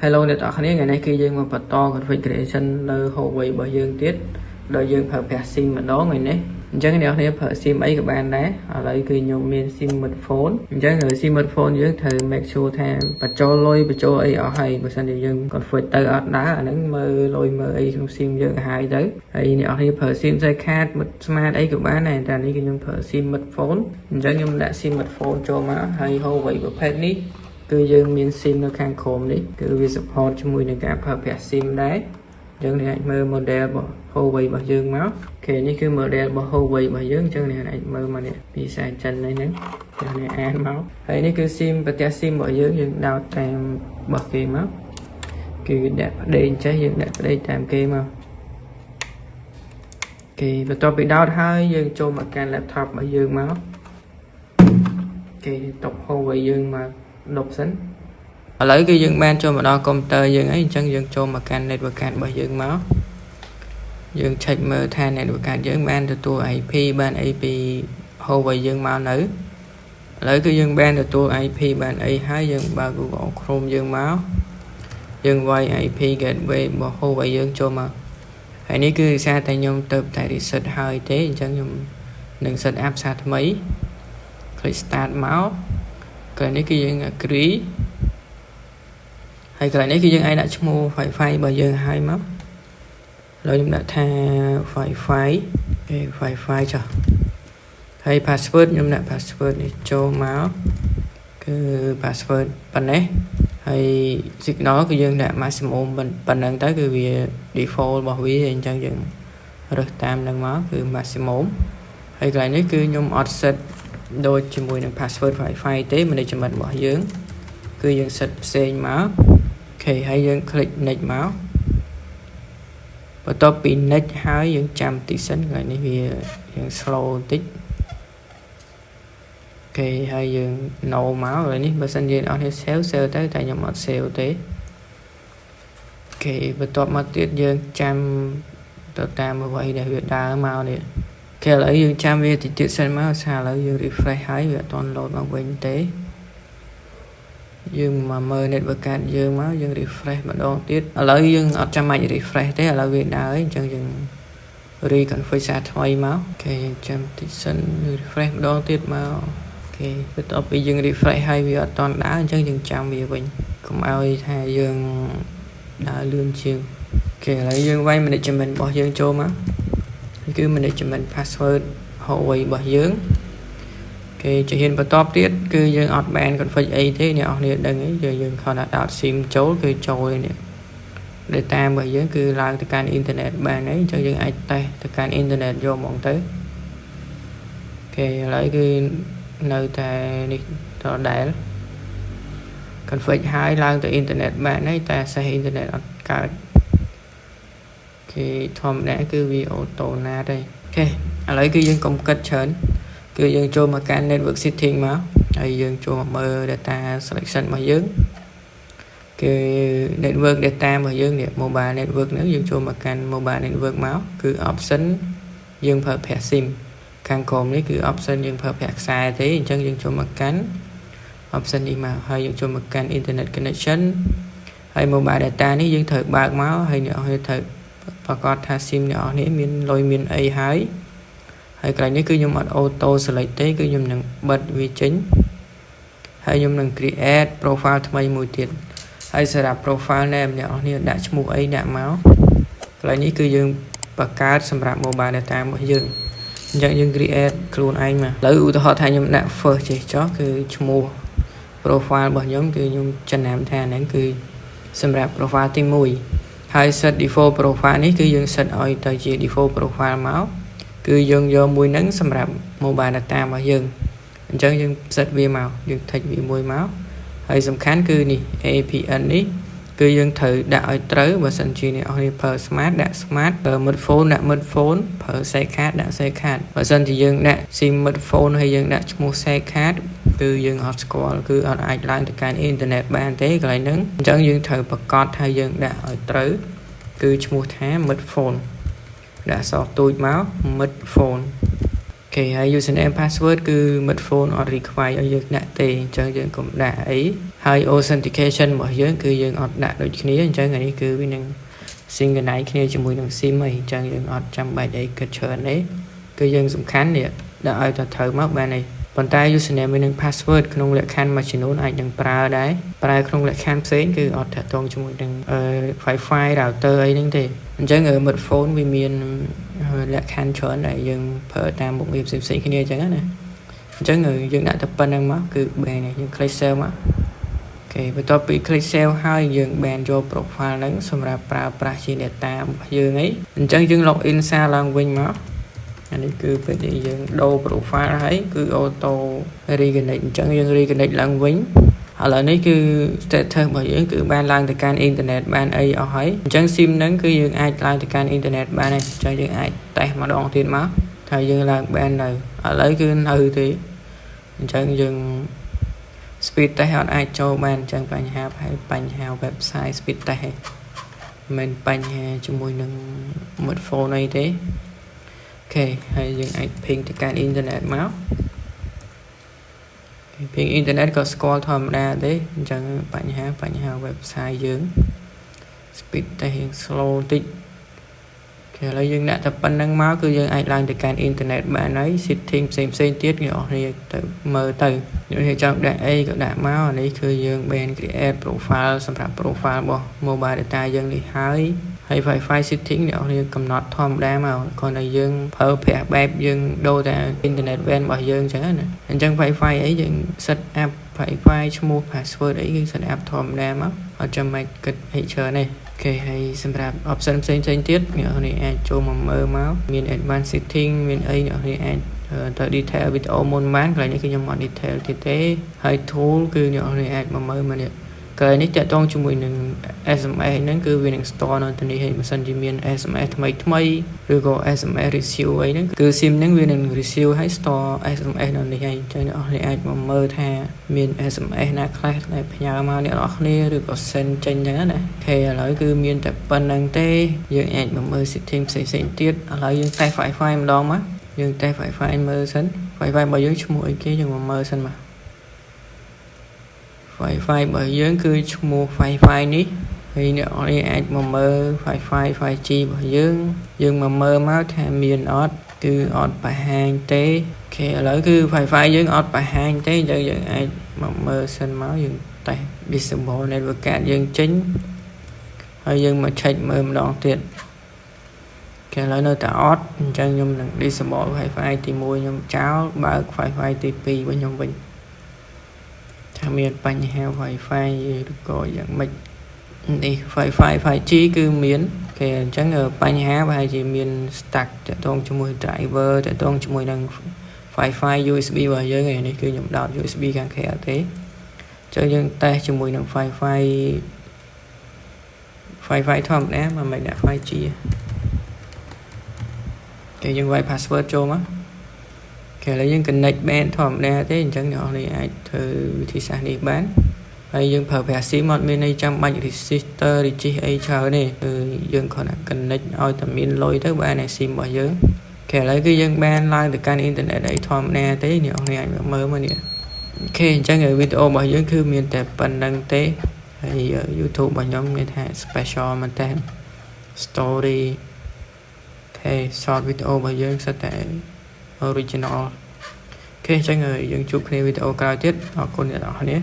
Hello អ្នកទាំងអស់គ្នាថ្ងៃនេះគឺយើងមកបន្ត configuration នៅ Huawei របស់យើងទៀតដោយយើងប្រើប្រាស់ SIM ម្ដងថ្ងៃនេះអញ្ចឹងអ្នកនរគ្នាប្រើ SIM អីក៏បានដែរឥឡូវគឺខ្ញុំមាន SIM smartphone អញ្ចឹង SIM smartphone យើងត្រូវ make sure ថាបញ្ចូលលុយបញ្ចូលអីអស់ហើយបើសិនជាយើង configure ទៅអត់ដើរអាហ្នឹងមើលលុយមើលអីក្នុង SIM យើងឲ្យហើយទៅហើយអ្នកនរគ្នាប្រើ SIM ស្អីខាត smart អីក៏បានដែរតែនេះគឺខ្ញុំប្រើ SIM smartphone អញ្ចឹងខ្ញុំដាក់ SIM smartphone ចូលមកហើយ Huawei ប្រភេទនេះគឺយើងមាន SIM នៅខាងក្រោមនេះគឺវា support ជាមួយនឹងការប្រើប្រាស់ SIM ដែរអញ្ចឹងអ្នកអាចមើល model របស់ Huawei របស់យើងមកអូខេនេះគឺ model របស់ Huawei របស់យើងអញ្ចឹងអ្នកអាចមើលមកនេះពីខ្សែចិននេះហ្នឹងអ្នកអានមកហើយនេះគឺ SIM ប្រទេស SIM របស់យើងដោតតាមរបស់គេមកគឺដាក់ប្តេងចេះយើងដាក់ប្តេងតាមគេមកគេបន្ទាប់ពីដោតហើយយើងចូលមកកាន់ laptop របស់យើងមកគេតុក Huawei យើងមកដប់សិនឥឡូវគឺយើងបានចូលមកដល់កុំព្យូទ័រយើងហើយអញ្ចឹងយើងចូលមកកាន់ network card របស់យើងមកយើង check មើលថា network card យើងបានទទួល IP បានអីពី Huawei យើងមកនៅឥឡូវគឺយើងបានទទួល IP បានអីហើយយើងបើក Google Chrome យើងមកយើងវាយ IP gateway របស់ Huawei យើងចូលមកហើយនេះគឺសារតែខ្ញុំទៅតែ reset ហើយទេអញ្ចឹងខ្ញុំនឹង set up សារថ្មី click start មកកន្លែងនេះគឺយើង agree ហើយកន្លែងនេះគឺយើងអាចដាក់ឈ្មោះ Wi-Fi របស់យើងឲ្យមកឥឡូវខ្ញុំដាក់ថា Wi-Fi គេ Wi-Fi ចុះហើយ password ខ្ញុំដាក់ password នេះចូលមកគឺ password ប៉ុណ្ណេះហើយ signal គឺយើងដាក់ maximum ប៉ុណ្ណឹងទៅគឺវា default របស់វាអញ្ចឹងយើងរើសតាមនឹងមកគឺ maximum ហើយកន្លែងនេះគឺខ្ញុំអត់ set ដូចជាមួយនឹង password Wi-Fi ទេ management របស់យើងគឺយើង set ផ្សេងមកអូខេហើយយើង click next មកបន្ទាប់ពី next ហើយយើងចាំតិចសិនកន្លែងនេះវាយើង slow បន្តិចអូខេហើយយើង no មកកន្លែងនេះបើសិនយើងអត់នេះ save ទៅតែខ្ញុំអត់ save ទេអូខេបន្ទាប់មកទៀតយើងចាំទៅតាមអ្វីដែលវាដើរមកនេះអូខេឥឡូវយើងចាំវាតិចទៀតសិនមកថាឥឡូវយើង refresh ហើយវាអត់ទាន់ load មកវិញទេយើងមកមើល network card យើងមកយើង refresh ម្ដងទៀតឥឡូវយើងអត់ចាំបាច់ refresh ទេឥឡូវវាដើរហើយអញ្ចឹងយើង reconfigure សារថ្មីមកអូខេយើងចាំតិចសិន refresh ម្ដងទៀតមកអូខេបន្ទាប់ពីយើង refresh ហើយវាអត់ទាន់ដើរអញ្ចឹងយើងចាំវាវិញកុំឲ្យថាយើងដើរលឿនជាងអូខេឥឡូវយើងវាយ management របស់យើងចូលមកគឺ management password Huawei របស់យើងគេជាហ៊ានបន្តទៀតគឺយើងអត់បាន config អីទេអ្នកនរគ្នាដឹងអីយើងគ្រាន់តែដោត SIM ចូលគឺចូលនេះ data របស់យើងគឺឡើងទៅកាន់ internet បានហើយអញ្ចឹងយើងអាចតេស្តទៅកាន់ internet យកហ្មងទៅអូខេឥឡូវគឺនៅតែនេះដដែល config ហើយឡើងទៅ internet បានហើយតែ access internet អត់កើតគេធម្មតាគឺវា auto NAT ទេអូខេឥឡូវគឺយើងកុំគិតច្រើនគឺយើងចូលមកកាន់ network setting មកហើយយើងចូលមកមើល data selection របស់យើងគឺ network data របស់យើងនេះ mobile network ហ្នឹងយើងចូលមកកាន់ mobile network មកគឺ option យើងប្រើប្រាស់ SIM ខាងក្រោមនេះគឺ option យើងប្រើប្រាស់ខ្សែទេអញ្ចឹងយើងចូលមកកាន់ option នេះមកហើយយើងចូលមកកាន់ internet connection ហើយ mobile data នេះយើងត្រូវបើកមកហើយអ្នកនរត្រូវប្រកាសថា SIM អ្នកនរមានលុយមានអីហើយកន្លែងនេះគឺខ្ញុំអត់ auto select ទេគឺខ្ញុំនឹងបិទវាចេញហើយខ្ញុំនឹង create profile ថ្មីមួយទៀតហើយសម្រាប់ profile name អ្នកនរដាក់ឈ្មោះអីដាក់មកកន្លែងនេះគឺយើងបង្កើតសម្រាប់ mobile data របស់យើងអញ្ចឹងយើង create ខ្លួនឯងមកឥឡូវឧទាហរណ៍ថាខ្ញុំដាក់ first ចេះចុះគឺឈ្មោះ profile របស់ខ្ញុំគឺខ្ញុំចំណាំថាហ្នឹងគឺសម្រាប់ profile ទី1ហើយ set default profile នេះគឺយើង set ឲ្យទៅជា default profile មកគឺយើងយកមួយហ្នឹងសម្រាប់ mobile data របស់យើងអញ្ចឹងយើង set វាមកយើង take វាមួយមកហើយសំខាន់គឺនេះ APN នេះគឺយើងត្រូវដាក់ឲ្យត្រូវបើសិនជាអ្នកនរប្រើ smart ដាក់ smart ប្រើ mid phone ដាក់ mid phone ប្រើ SIM card ដាក់ SIM card បើសិនជាយើងដាក់ SIM mid phone ហើយយើងដាក់ឈ្មោះ SIM card គឺយើងអត់ស្គាល់គឺអត់អាចឡើងទៅកាន់ internet បានទេកន្លែងហ្នឹងអញ្ចឹងយើងត្រូវប្រកាសថាយើងដាក់ឲ្យត្រូវគឺឈ្មោះថា mid phone ដាក់សោះទូចមក mid phone គេហើយ username password គឺ mid phone អត់ require ឲ្យយើងដាក់ទេអញ្ចឹងយើងកុំដាក់អីហើយ authentication របស់យើងគឺយើងអត់ដាក់ដូចគ្នាអញ្ចឹងអានេះគឺវានឹង synchronize គ្នាជាមួយនឹង SIM អីអញ្ចឹងយើងអត់ចាំបាច់អីគិតច្រើនទេគឺយើងសំខាន់នេះដាក់ឲ្យទៅត្រូវមកបានហើយប៉ុន្តែ username និង password ក្នុងលក្ខខណ្ឌមួយចំនួនអាចនឹងប្រើដែរប្រើក្នុងលក្ខខណ្ឌផ្សេងគឺអត់តាក់ទងជាមួយនឹង Wi-Fi router អីហ្នឹងទេអញ្ចឹង mid phone វាមានលក្ខខណ្ឌច្រើនដែលយើងប្រើតាមមុខងារផ្សេងៗគ្នាអញ្ចឹងណាអញ្ចឹងយើងដាក់ទៅប៉ុណ្្នឹងមកគឺ ban យើង click save មកអូខេបន្ទាប់ពី click save ហើយយើង ban យក profile ហ្នឹងសម្រាប់ប្រើប្រាស់ជា data របស់យើងអីអញ្ចឹងយើង login សារឡើងវិញមកអានេះគឺពេលដែលយើងដូរ profile ហើយគឺ auto reconnect អញ្ចឹងយើង reconnect ឡើងវិញឥឡូវនេះគឺ status របស់យើងគឺបានឡើងទៅកាន់ internet បានអីអស់ហើយអញ្ចឹង SIM ហ្នឹងគឺយើងអាចឡើងទៅកាន់ internet បានហើយអញ្ចឹងយើងអាចតេស្តម្ដងទៀតមកថាយើងឡើងបាននៅឥឡូវគឺនៅទេអញ្ចឹងយើង speed test អត់អាចចូលបានអញ្ចឹងបញ្ហា website speed test ហ្នឹងមិនបញ្ហាជាមួយនឹង smartphone អីទេអូខេហើយយើងអាច ping ទៅកាន់ internet មក ping internet ក៏ស្គាល់ធម្មតាទេអញ្ចឹងបញ្ហា website យើង speed test យើង slow តិចឥឡូវយើងដាក់តែប៉ុណ្្នឹងមកគឺយើងអាចឡើងទៅកាន់ internet បានហើយ setting ផ្សេងទៀតអ្នកនរគ្នាទៅមើលទៅអ្នកនរគ្នាចង់ដាក់អីក៏ដាក់មកអានេះគឺយើង ban create profile សម្រាប់ profile របស់ mobile data យើងនេះហើយWi-Fi setting អ្នកនរគ្នាកំណត់ធម្មតាមកគ្រាន់តែយើងប្រើប្រាស់បែបយើងដូរតែ internet van របស់យើងអញ្ចឹងណាអញ្ចឹង Wi-Fi អីយើង set up Wi-Fi ឈ្មោះ password អីគឺ set up ធម្មតាមកអត់ចាំបាច់គិតអីច្រើនទេអូខេហើយសម្រាប់ option ផ្សេងទៀតអ្នកនរគ្នាអាចចូលមកមើលមកមាន advanced setting មានអីអ្នកនរគ្នាអាចទៅ detail វីដេអូមុនបានកន្លែងនេះគឺខ្ញុំអត់ detail ទៀតទេហើយ tool គឺអ្នកនរគ្នាអាចមកមើលមកនេះកន្លែងនេះតាក់ទងជាមួយនឹង SMS ហ្នឹងគឺវានឹង store នៅទីនេះហើយបើសិនជាមាន SMS ថ្មីឬក៏ SMS receive អីហ្នឹងគឺ SIM ហ្នឹងវានឹង receive ហើយ store SMS នៅនេះហើយអញ្ចឹងអ្នកនរគ្នាអាចមកមើលថាមាន SMS ណាខ្លះដែលផ្ញើមកអ្នកនរគ្នាឬក៏ send ចេញអញ្ចឹងណាអូខេឥឡូវគឺមានតែប៉ុណ្្នឹងទេយើងអាចមកមើល setting ផ្សេងទៀតឥឡូវយើងតេស្ត Wi-Fi ម្ដងមកយើងតេស្ត Wi-Fi មើលសិន Wi-Fi របស់យើងឈ្មោះអីគេយើងមកមើលសិនមកWi-Fi របស់យើងគឺឈ្មោះ Wi-Fi នេះហើយអ្នកនរអាចមកមើល Wi-Fi 5G របស់យើងមកមើលមកថាមានអត់គឺអត់បង្ហាញទេអូខេឥឡូវគឺ Wi-Fi យើងអត់បង្ហាញទេអញ្ចឹងយើងអាចមកមើលសិនមកយើងតេស្ត Visible Network Card យើងចេញហើយយើងមក check មើលម្ដងទៀតគេឥឡូវនៅតែអត់អញ្ចឹងខ្ញុំនឹង Disable Wi-Fi ទី1ខ្ញុំចោលបើក Wi-Fi ទី2របស់ខ្ញុំវិញថាមានបញ្ហា Wi-Fi ឬក៏យ៉ាងម៉េចនេះ Wi-Fi 5G គឺមានគេអញ្ចឹងបញ្ហាប្រហែលជាមាន stuck តាក់ទងជាមួយ driver តាក់ទងជាមួយនឹង Wi-Fi USB របស់យើងឯនេះគឺខ្ញុំដោត USB ខាងក្រៅទេអញ្ចឹងយើងតេស្តជាមួយនឹង Wi-Fi ធម្មតាមិនដាក់ 5G គេយើងវាយ password ចូលមកគេឥឡូវយើង connect បានធម្មតាទេអញ្ចឹងអ្នកនរអាចធ្វើវិធីសាស្ត្រនេះបានហើយយើងប្រើប្រាស់ SIM អត់មានន័យចាំបាច់ register អីច្រើនទេគឺយើងគ្រាន់តែ connect ឲ្យតែមានលុយទៅបានតែ SIM របស់យើងគេឥឡូវគឺយើងបានឡើងទៅកាន់ internet អីធម្មតាទេអ្នកនរអាចមើលមកនេះអូខេអញ្ចឹងវីដេអូរបស់យើងគឺមានតែប៉ុណ្្នឹងទេហើយ YouTube របស់ខ្ញុំមានថា special មែនតើ story ហើយ short វីដេអូរបស់យើងសិតតែ original អូខេអញ្ចឹងយើងជួបគ្នាវីដេអូក្រោយទៀតអរគុណអ្នកនរគ្នា